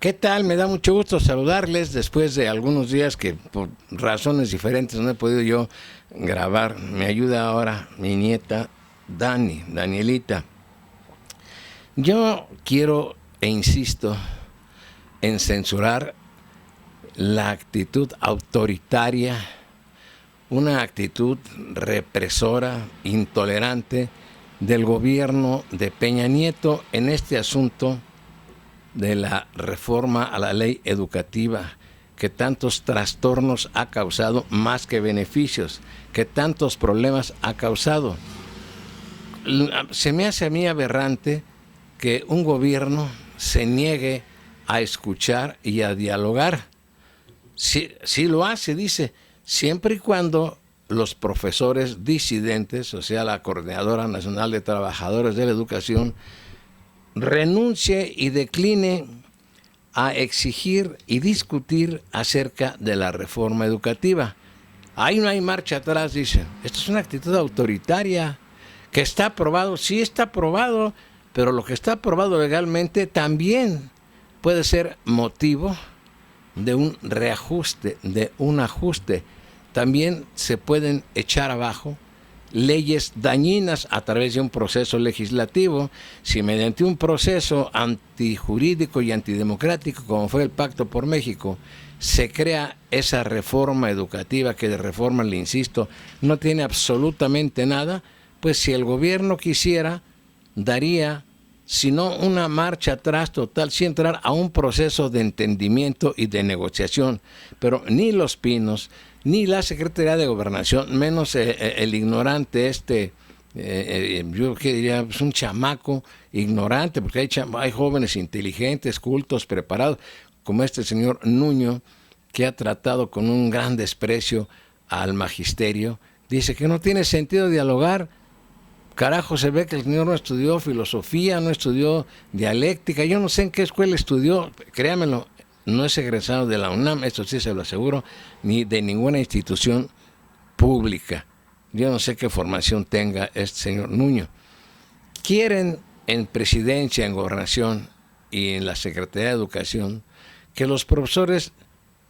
¿Qué tal? Me da mucho gusto saludarles después de algunos días que por razones diferentes no he podido yo grabar. Me ayuda ahora mi nieta Danielita. Yo quiero e insisto en censurar la actitud autoritaria, una actitud represora, intolerante del gobierno de Peña Nieto en este asunto de la reforma a la ley educativa, que tantos trastornos ha causado más que beneficios, que tantos problemas ha causado. Se me hace a mí aberrante que un gobierno se niegue a escuchar y a dialogar. Sí lo hace, dice, siempre y cuando los profesores disidentes, o sea, la Coordinadora Nacional de Trabajadores de la Educación, renuncie y decline a exigir y discutir acerca de la reforma educativa. Ahí no hay marcha atrás, dicen. Esto es una actitud autoritaria, que está aprobado, sí está aprobado, pero lo que está aprobado legalmente también puede ser motivo de un reajuste, de un ajuste. También se pueden echar abajo leyes dañinas a través de un proceso legislativo. Si mediante un proceso antijurídico y antidemocrático, como fue el Pacto por México, se crea esa reforma educativa, que de reforma, le insisto, no tiene absolutamente nada, pues si el gobierno quisiera, daría, si no una marcha atrás total, sí entrar a un proceso de entendimiento y de negociación. Pero ni Los Pinos, ni la Secretaría de Gobernación, menos el ignorante yo que diría, es un chamaco ignorante, porque hay jóvenes inteligentes, cultos, preparados, como este señor Nuño, que ha tratado con un gran desprecio al magisterio. Dice que no tiene sentido dialogar. Carajo, se ve que el señor no estudió filosofía, no estudió dialéctica, yo no sé en qué escuela estudió, créamelo, no es egresado de la UNAM, esto sí se lo aseguro, ni de ninguna institución pública. Yo no sé qué formación tenga este señor Nuño. Quieren en presidencia, en gobernación y en la Secretaría de Educación que los profesores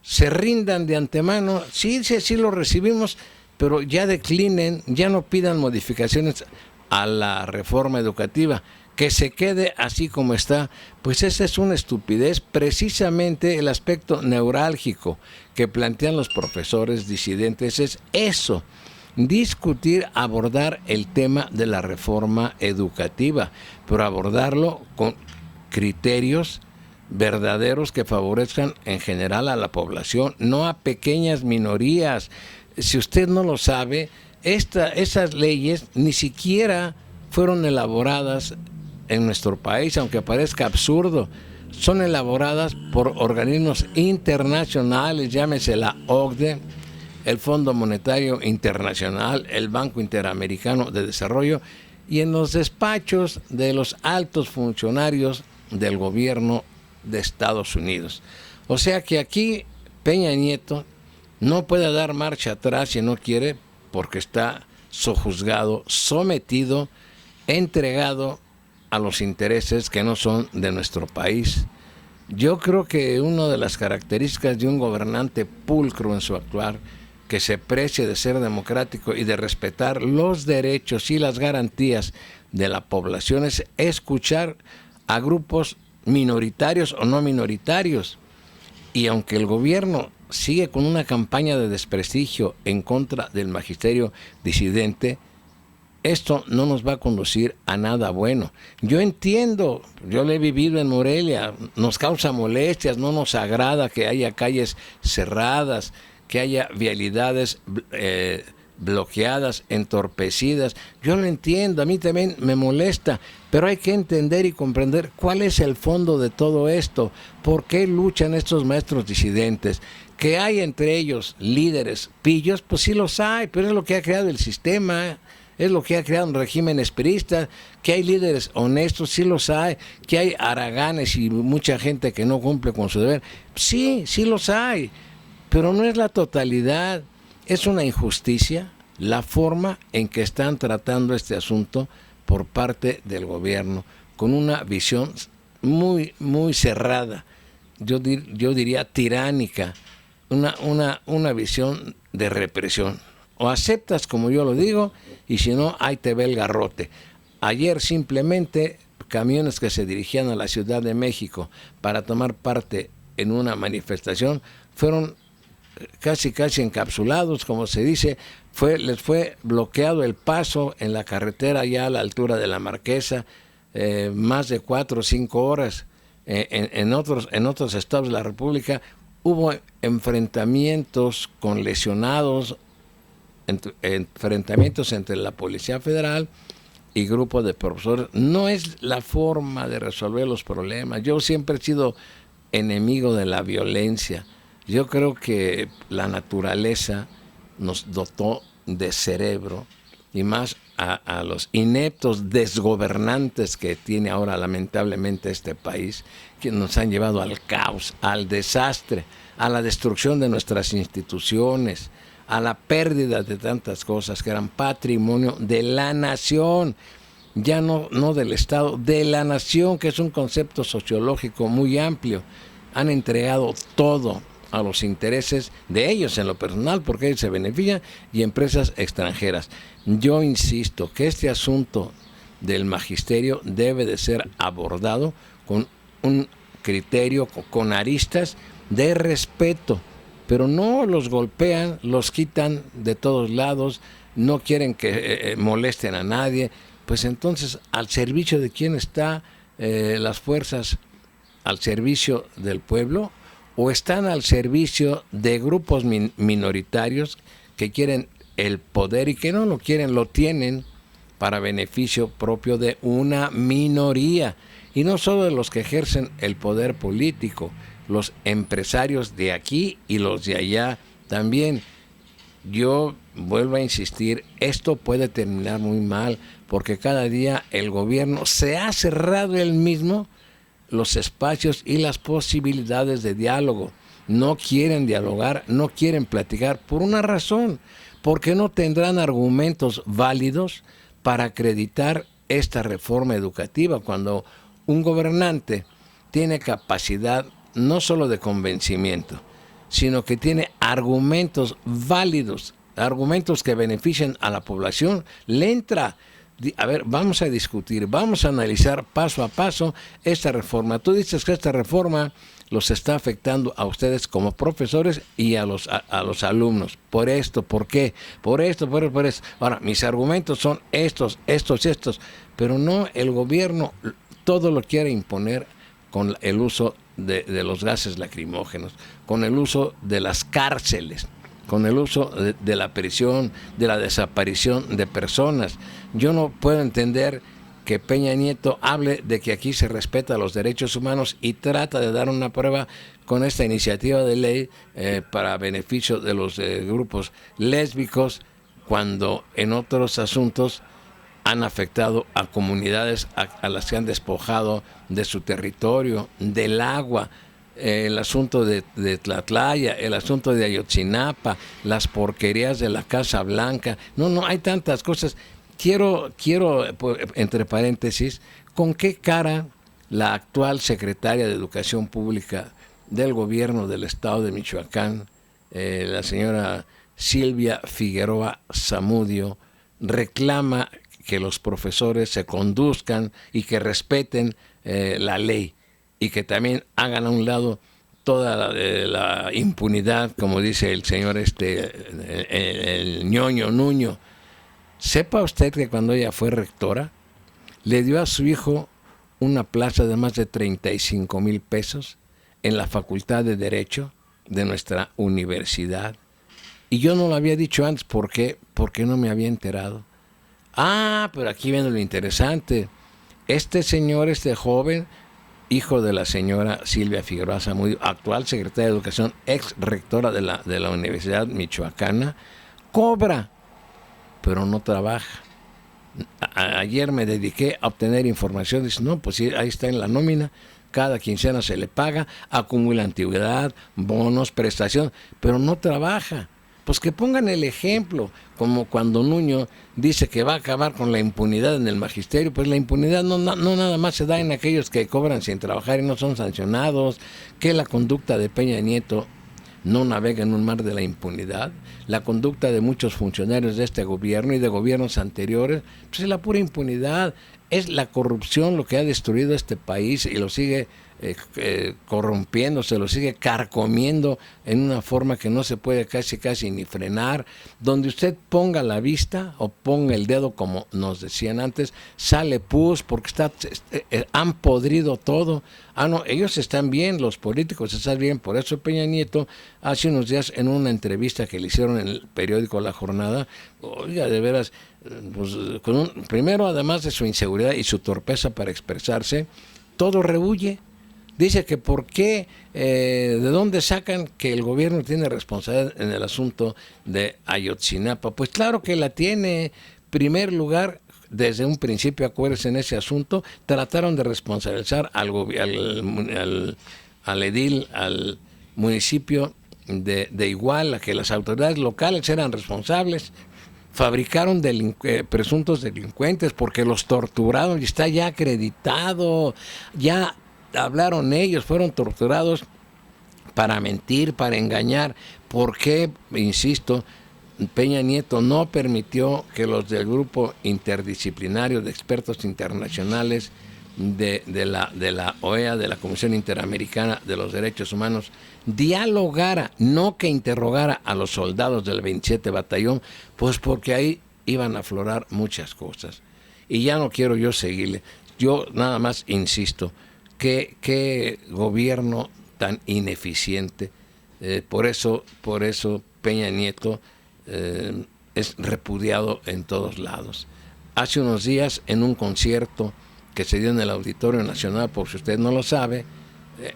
se rindan de antemano. Sí, lo recibimos, pero ya declinen, ya no pidan modificaciones a la reforma educativa, que se quede así como está. Pues esa es una estupidez. Precisamente el aspecto neurálgico que plantean los profesores disidentes es eso: discutir, abordar el tema de la reforma educativa, pero abordarlo con criterios verdaderos que favorezcan en general a la población, no a pequeñas minorías. Si usted no lo sabe, esas leyes ni siquiera fueron elaboradas en nuestro país, aunque parezca absurdo. Son elaboradas por organismos internacionales, llámese la OCDE, el Fondo Monetario Internacional, el Banco Interamericano de Desarrollo, y en los despachos de los altos funcionarios del gobierno de Estados Unidos. O sea que aquí Peña Nieto no puede dar marcha atrás si no quiere, porque está sojuzgado, sometido, entregado a los intereses que no son de nuestro país. Yo creo que una de las características de un gobernante pulcro en su actuar, que se precie de ser democrático y de respetar los derechos y las garantías de la población, es escuchar a grupos minoritarios o no minoritarios. Y aunque el gobierno sigue con una campaña de desprestigio en contra del magisterio disidente, esto no nos va a conducir a nada bueno. Yo entiendo, yo lo he vivido en Morelia, nos causa molestias, no nos agrada que haya calles cerradas, que haya vialidades bloqueadas, entorpecidas. Yo lo entiendo, a mí también me molesta, pero hay que entender y comprender cuál es el fondo de todo esto, por qué luchan estos maestros disidentes. Que hay entre ellos líderes pillos, pues sí los hay, pero es lo que ha creado el sistema, es lo que ha creado un régimen esperista. Que hay líderes honestos, sí los hay, que hay haraganes y mucha gente que no cumple con su deber, sí los hay, pero no es la totalidad. Es una injusticia la forma en que están tratando este asunto por parte del gobierno, con una visión muy, muy cerrada. yo diría tiránica, una visión de represión. O aceptas como yo lo digo, y si no, ahí te ve el garrote. Ayer simplemente camiones que se dirigían a la Ciudad de México para tomar parte en una manifestación fueron casi encapsulados, como se dice. Les fue bloqueado el paso en la carretera ya a la altura de la Marquesa, más de 4 o 5 horas. En otros estados de la República hubo enfrentamientos con lesionados, enfrentamientos entre la Policía Federal y grupos de profesores. No es la forma de resolver los problemas. Yo siempre he sido enemigo de la violencia. Yo creo que la naturaleza nos dotó de cerebro, y más a los ineptos desgobernantes que tiene ahora lamentablemente este país, que nos han llevado al caos, al desastre, a la destrucción de nuestras instituciones, a la pérdida de tantas cosas que eran patrimonio de la nación, ya no del Estado, de la nación, que es un concepto sociológico muy amplio. Han entregado todo a los intereses de ellos en lo personal, porque ellos se benefician, y empresas extranjeras. Yo insisto que este asunto del magisterio debe de ser abordado con un criterio, con aristas de respeto, pero no los golpean, los quitan de todos lados, no quieren que molesten a nadie. Pues entonces, ¿al servicio de quién está las fuerzas? ¿Al servicio del pueblo? ¿O están al servicio de grupos minoritarios que quieren el poder y que no lo quieren, lo tienen para beneficio propio de una minoría? Y no solo de los que ejercen el poder político, los empresarios de aquí y los de allá también. Yo vuelvo a insistir, esto puede terminar muy mal, porque cada día el gobierno se ha cerrado él mismo los espacios y las posibilidades de diálogo. No quieren dialogar, no quieren platicar, por una razón, porque no tendrán argumentos válidos para acreditar esta reforma educativa, cuando un gobernante tiene capacidad no solo de convencimiento, sino que tiene argumentos válidos, argumentos que beneficien a la población, le entra. A ver, vamos a discutir, vamos a analizar paso a paso esta reforma. Tú dices que esta reforma los está afectando a ustedes como profesores y a los alumnos. Por esto, ¿por qué? Por esto. Ahora, mis argumentos son estos, pero no, el gobierno todo lo quiere imponer con el uso de los gases lacrimógenos, con el uso de las cárceles, con el uso de la prisión, de la desaparición de personas. Yo no puedo entender que Peña Nieto hable de que aquí se respeta los derechos humanos y trata de dar una prueba con esta iniciativa de ley para beneficio de los grupos lésbicos, cuando en otros asuntos han afectado a comunidades a las que han despojado de su territorio, del agua. El asunto de Tlatlaya, el asunto de Ayotzinapa, las porquerías de la Casa Blanca. No, hay tantas cosas. Quiero, entre paréntesis, ¿con qué cara la actual secretaria de Educación Pública del gobierno del estado de Michoacán, la señora Silvia Figueroa Zamudio, reclama que los profesores se conduzcan y que respeten la ley, y que también hagan a un lado toda la impunidad, como dice el señor el ñoño Nuño? Sepa usted que cuando ella fue rectora, le dio a su hijo una plaza de más de 35,000 pesos en la Facultad de Derecho de nuestra universidad. Y yo no lo había dicho antes. ¿Por qué? Porque no me había enterado. Pero aquí viene lo interesante. Este señor, este joven, hijo de la señora Silvia Figueroa Zamudio, actual secretaria de Educación, ex rectora de la Universidad Michoacana, cobra, pero no trabaja. Ayer me dediqué a obtener información. Dice, no, pues sí, ahí está en la nómina, cada quincena se le paga, acumula antigüedad, bonos, prestación, pero no trabaja. pues que pongan el ejemplo, como cuando Nuño dice que va a acabar con la impunidad en el magisterio. Pues la impunidad no nada más se da en aquellos que cobran sin trabajar y no son sancionados, que la conducta de Peña Nieto no navega en un mar de la impunidad. La conducta de muchos funcionarios de este gobierno y de gobiernos anteriores, pues es la pura impunidad. Es la corrupción lo que ha destruido este país y lo sigue corrompiendo, se lo sigue carcomiendo en una forma que no se puede casi ni frenar. Donde usted ponga la vista o ponga el dedo, como nos decían antes, sale pus, porque han podrido todo. No, ellos están bien, los políticos están bien. Por eso Peña Nieto hace unos días, en una entrevista que le hicieron en el periódico La Jornada, oiga, de veras, pues, primero, además de su inseguridad y su torpeza para expresarse, todo rehuye. Dice que por qué, de dónde sacan que el gobierno tiene responsabilidad en el asunto de Ayotzinapa. Pues claro que la tiene. Primer lugar, desde un principio, acuérdense, en ese asunto, trataron de responsabilizar al edil, al municipio de Iguala, que las autoridades locales eran responsables. Fabricaron presuntos delincuentes porque los torturaron y está ya acreditado. Ya hablaron ellos, fueron torturados para mentir, para engañar. ¿Por qué? Insisto, Peña Nieto no permitió que los del grupo interdisciplinario de expertos internacionales de la OEA, de la Comisión Interamericana de los Derechos Humanos, dialogara, no que interrogara a los soldados del 27 Batallón, pues porque ahí iban a aflorar muchas cosas. Y ya no quiero yo seguirle. Yo nada más insisto, qué gobierno tan ineficiente. Por eso Peña Nieto es repudiado en todos lados. Hace unos días, en un concierto que se dio en el Auditorio Nacional, por si usted no lo sabe,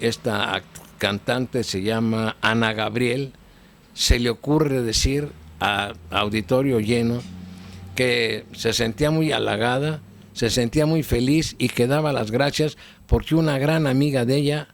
esta cantante se llama Ana Gabriel, se le ocurre decir a auditorio lleno que se sentía muy halagada, se sentía muy feliz y que daba las gracias porque una gran amiga de ella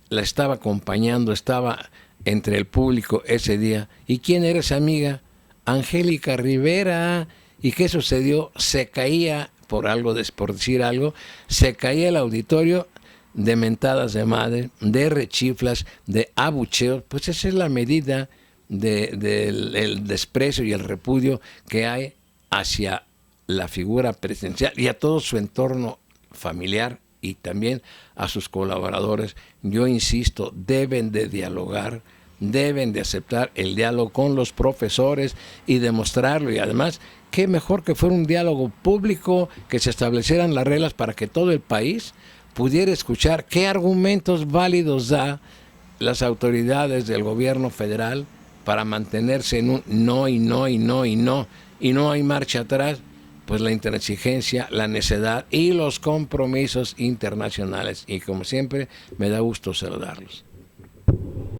la estaba acompañando, estaba entre el público ese día. ¿Y quién era esa amiga? Angélica Rivera. ¿Y qué sucedió? Se caía, por decir algo, se caía el auditorio de mentadas de madre, de rechiflas, de abucheos. Pues esa es la medida del desprecio y el repudio que hay hacia la figura presidencial y a todo su entorno familiar y también a sus colaboradores. Yo insisto, deben de dialogar, deben de aceptar el diálogo con los profesores y demostrarlo. Y además, qué mejor que fuera un diálogo público, que se establecieran las reglas para que todo el país pudiera escuchar qué argumentos válidos da las autoridades del gobierno federal para mantenerse en un no y no y no y no, y no hay marcha atrás. Pues la intransigencia, la necedad y los compromisos internacionales. Y como siempre, me da gusto saludarlos.